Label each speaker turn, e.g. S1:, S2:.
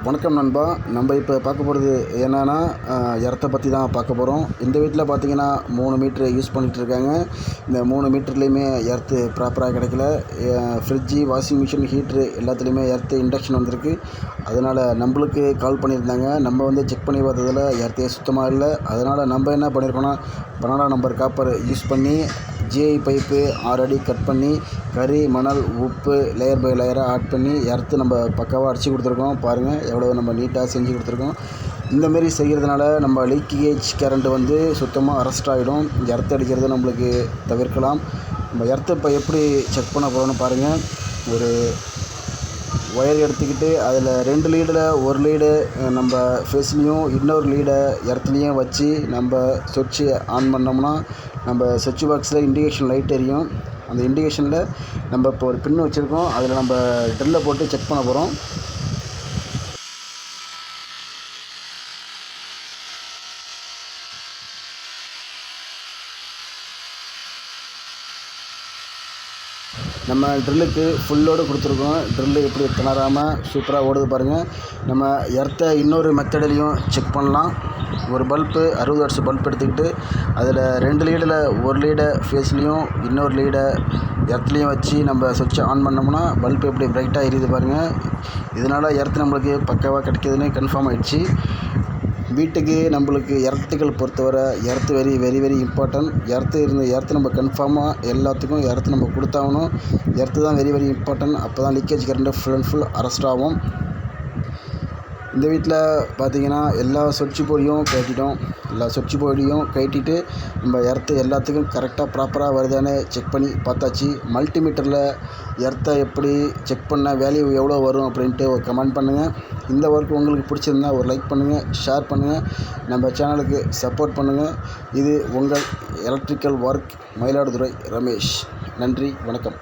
S1: வணக்கம் நண்பா. நம்ம இப்போ பார்க்க போகிறது என்னென்னா எர்த்தை பற்றி தான் பார்க்க போகிறோம். இந்த வீட்டில் பார்த்தீங்கன்னா 3 மீட்ரு யூஸ் பண்ணிகிட்ருக்காங்க. இந்த 3 மீட்டர்லேயுமே எர்த்து ப்ராப்பராக கிடைக்கல. ஃப்ரிட்ஜு, வாஷிங் மிஷின், ஹீட்ரு எல்லாத்துலேயுமே எர்த்து இண்டக்ஷன் வந்திருக்கு. அதனால் நம்மளுக்கு கால் பண்ணியிருந்தாங்க. நம்ம செக் பண்ணி பார்த்ததில் எர்த்தே சுத்தமாக இல்லை. அதனால் நம்ம என்ன பண்ணியிருக்கோன்னா 12 நம்பர் காப்பர் யூஸ் பண்ணி ஜிஐ பைப்பு 6 அடி கட் பண்ணி கறி, மணல், உப்பு லேயர் பை லேயராக ஆட் பண்ணி எர்த்து நம்ம பக்காவாக அடித்து கொடுத்துருக்கோம். பாருங்கள் எவ்வளோ நம்ம நீட்டாக செஞ்சு கொடுத்துருக்கோம். இந்தமாரி செய்கிறதுனால நம்ம லீக்கேஜ் கரண்ட்டு சுத்தமாக அரெஸ்ட் ஆகிடும். எர்த்து அடிக்கிறது நம்மளுக்கு தவிர்க்கலாம். நம்ம எர்த்தை இப்போ எப்படி செக் பண்ண போகிறோன்னு பாருங்கள். ஒரு ஒயர் எடுத்துக்கிட்டு அதில் 2 லீடில் 1 லீடு நம்ம ஃபேஸ்லேயும் இன்னொரு லீடை எர்த்துலேயும் வச்சு நம்ம சுவிட்சு ஆன் பண்ணோம்னா நம்ம சுவிட்ச் பாக்ஸில் இண்டிகேஷன் லைட் எரியும். அந்த இண்டிகேஷனில் நம்ம இப்போ ஒரு பின் வச்சுருக்கோம். அதில் நம்ம ட்ரில்லை போட்டு செக் பண்ண போகிறோம். நம்ம ட்ரில்லுக்கு ஃபுல் லோடு கொடுத்துருக்கோம். ட்ரில்லு எப்படி திணறாமல் சூப்பராக ஓடுது பாருங்கள். நம்ம எர்த்தை இன்னொரு மெத்தட்லேயும் செக் பண்ணலாம். ஒரு பல்ப்பு 60 வாட்ஸ் பல்ப் எடுத்துக்கிட்டு அதில் 2 லீடில் 1 லீடை ஃபேஸ்லேயும் இன்னொரு லீடை எர்த்துலேயும் வச்சு நம்ம சுவிட்சை ஆன் பண்ணோம்னா பல்ப் எப்படி பிரைட்டாக எரியுது பாருங்கள். இதனால் எர்த்து நம்மளுக்கு பக்காவாக கிடைக்கிதுன்னு கன்ஃபார்ம் ஆகிடுச்சு. வீட்டுக்கு நம்மளுக்கு எர்த்துகள் பொறுத்தவரை earth very very very important. Earth நம்ம கன்ஃபார்மாக எல்லாத்துக்கும் எர்த்து நம்ம கொடுத்தாகணும். எர்த்து தான் வெரி வெரி இம்பார்ட்டன்ட். அப்போ தான் leakage current full and full arrest ஆகும். இந்த வீட்டில் பார்த்தீங்கன்னா எல்லா சுவிட்சு போர்டையும் கழட்டிட்டு நம்ம எர்த்து எல்லாத்துக்கும் கரெக்டாக ப்ராப்பராக வருதான்னு செக் பண்ணி பார்த்தாச்சு. மல்டிமீட்டரில் எர்த்தை எப்படி செக் பண்ண வேல்யூ எவ்வளோ வரும் அப்படின்ட்டு ஒரு கமெண்ட் பண்ணுங்கள். இந்த ஒர்க் உங்களுக்கு பிடிச்சிருந்தா ஒரு லைக் பண்ணுங்கள், ஷேர் பண்ணுங்கள், நம்ம சேனலுக்கு சப்போர்ட் பண்ணுங்கள். இது உங்கள் எலக்ட்ரிக்கல் ஒர்க் மயிலாடுதுறை ரமேஷ். நன்றி, வணக்கம்.